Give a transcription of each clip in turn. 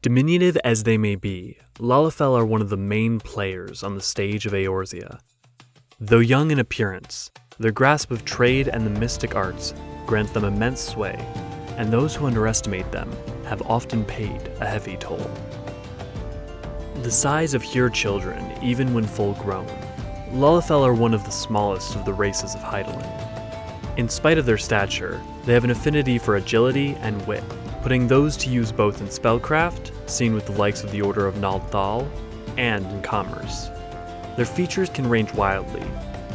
Diminutive as they may be, Lalafell are one of the main players on the stage of Eorzea. Though young in appearance, their grasp of trade and the mystic arts grants them immense sway, and those who underestimate them have often paid a heavy toll. The size of Hyr children, even when full grown, Lalafell are one of the smallest of the races of Hydaelyn. In spite of their stature, they have an affinity for agility and wit, putting those to use both in spellcraft, seen with the likes of the Order of Nald'thal, and in commerce. Their features can range wildly,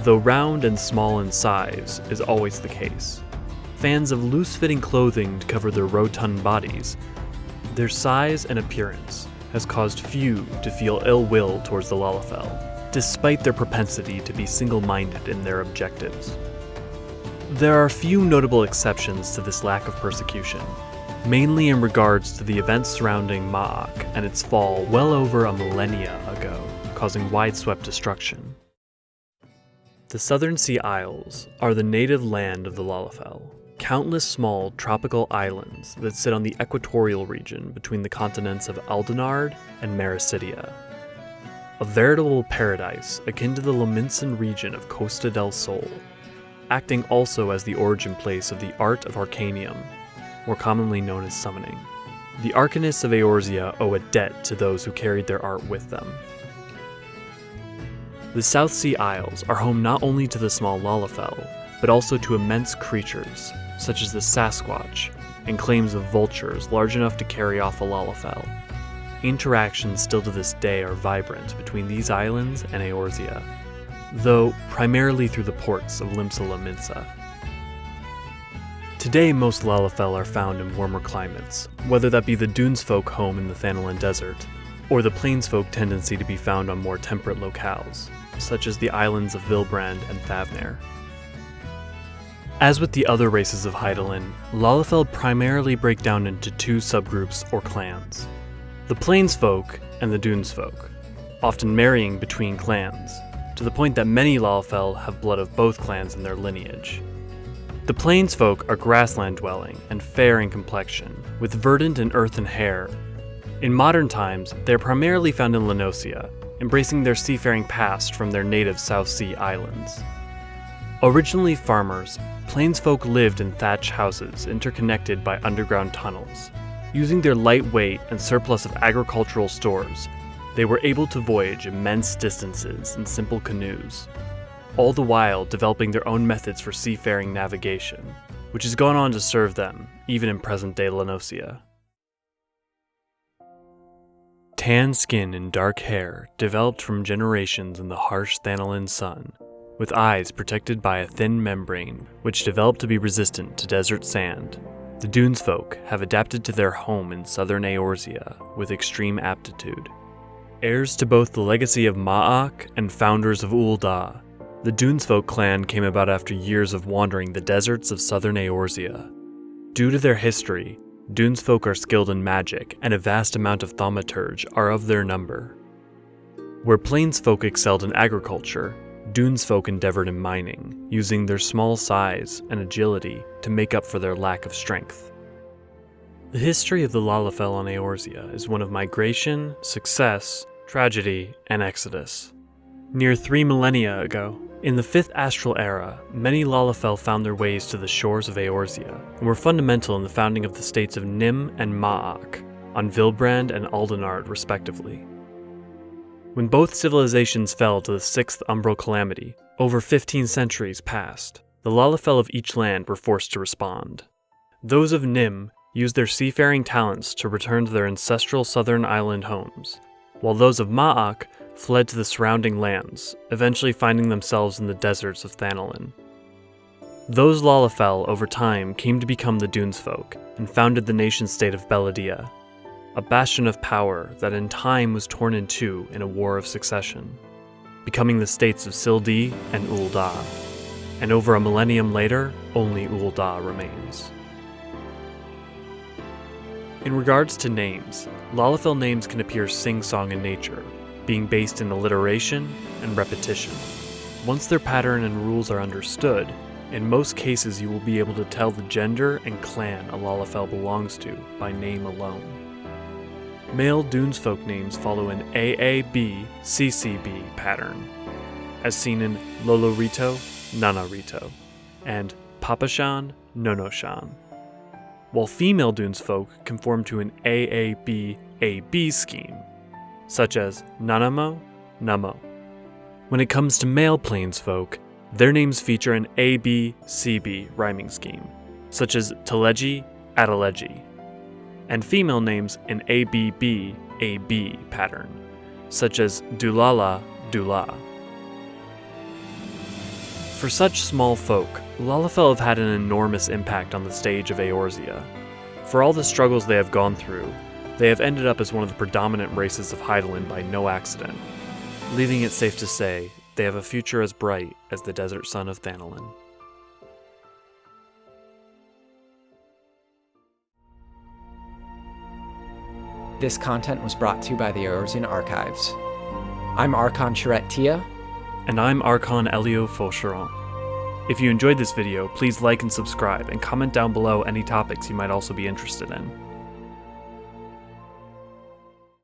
though round and small in size is always the case. Fans of loose-fitting clothing to cover their rotund bodies, their size and appearance has caused few to feel ill will towards the Lalafell, despite their propensity to be single-minded in their objectives. There are few notable exceptions to this lack of persecution, mainly in regards to the events surrounding Ma'ach and its fall well over a millennia ago, causing wideswept destruction. The Southern Sea Isles are the native land of the Lalafell, countless small tropical islands that sit on the equatorial region between the continents of Aldenard and Mericidia. A veritable paradise akin to the Lominsan region of Costa del Sol, acting also as the origin place of the art of arcanium, more commonly known as summoning. The arcanists of Eorzea owe a debt to those who carried their art with them. The South Sea Isles are home not only to the small Lalafell, but also to immense creatures, such as the Sasquatch, and claims of vultures large enough to carry off a Lalafell. Interactions still to this day are vibrant between these islands and Eorzea, though primarily through the ports of Limsa. Today, most Lalafell are found in warmer climates, whether that be the Dunesfolk home in the Thanalan Desert, or the Plainsfolk tendency to be found on more temperate locales, such as the islands of Vilbrand and Thavnair. As with the other races of Hydaelyn, Lalafell primarily break down into two subgroups or clans: the Plainsfolk and the Dunesfolk, often marrying between clans, to the point that many Lalafell have blood of both clans in their lineage. The Plainsfolk are grassland-dwelling and fair in complexion, with verdant and earthen hair. In modern times, they are primarily found in Lenosia, embracing their seafaring past from their native South Sea islands. Originally farmers, Plainsfolk lived in thatched houses interconnected by underground tunnels. Using their light weight and surplus of agricultural stores, they were able to voyage immense distances in simple canoes, all the while developing their own methods for seafaring navigation, which has gone on to serve them, even in present-day Lenosia. Tan skin and dark hair developed from generations in the harsh Thanalan sun, with eyes protected by a thin membrane which developed to be resistant to desert sand. The Dunesfolk have adapted to their home in southern Eorzea with extreme aptitude. Heirs to both the legacy of Ma'ach and founders of Ul'dah, the Dunesfolk clan came about after years of wandering the deserts of southern Eorzea. Due to their history, Dunesfolk are skilled in magic, and a vast amount of thaumaturge are of their number. Where Plainsfolk excelled in agriculture, Dunesfolk endeavored in mining, using their small size and agility to make up for their lack of strength. The history of the Lalafell on Eorzea is one of migration, success, tragedy, and exodus. Near 3 millennia ago, in the 5th Astral Era, many Lalafell found their ways to the shores of Eorzea and were fundamental in the founding of the states of Nim and Ma'ach, on Vilbrand and Aldenard respectively. When both civilizations fell to the 6th Umbral Calamity, over 15 centuries passed. The Lalafell of each land were forced to respond. Those of Nim used their seafaring talents to return to their ancestral southern island homes, while those of Ma'ach fled to the surrounding lands, eventually finding themselves in the deserts of Thanalan. Those Lalafell over time came to become the Dunesfolk and founded the nation-state of Beladia, a bastion of power that in time was torn in two in a war of succession, becoming the states of Sildi and Ul'dah, and over a millennium later, only Ul'dah remains. In regards to names, Lalafell names can appear sing-song in nature, being based in alliteration and repetition. Once their pattern and rules are understood, in most cases you will be able to tell the gender and clan a Lalafell belongs to by name alone. Male Dunesfolk names follow an AAB-CCB pattern, as seen in Lolorito, Nanarito, and Papashan, Nonoshan, while female Dunesfolk conform to an AAB-AB scheme, such as Nanamo, Namo. When it comes to male Plainsfolk, their names feature an AB-CB rhyming scheme, such as Teleji, Adeleji, and female names an ABB-AB pattern, such as Dulala, Dula. For such small folk, Lalafell have had an enormous impact on the stage of Eorzea. For all the struggles they have gone through, they have ended up as one of the predominant races of Hydaelyn by no accident, leaving it safe to say they have a future as bright as the desert sun of Thanalin. This content was brought to you by the Eorzean Archives. I'm Archon Charette Tia. And I'm Archon Elio Faucheron. If you enjoyed this video, please like and subscribe, and comment down below any topics you might also be interested in.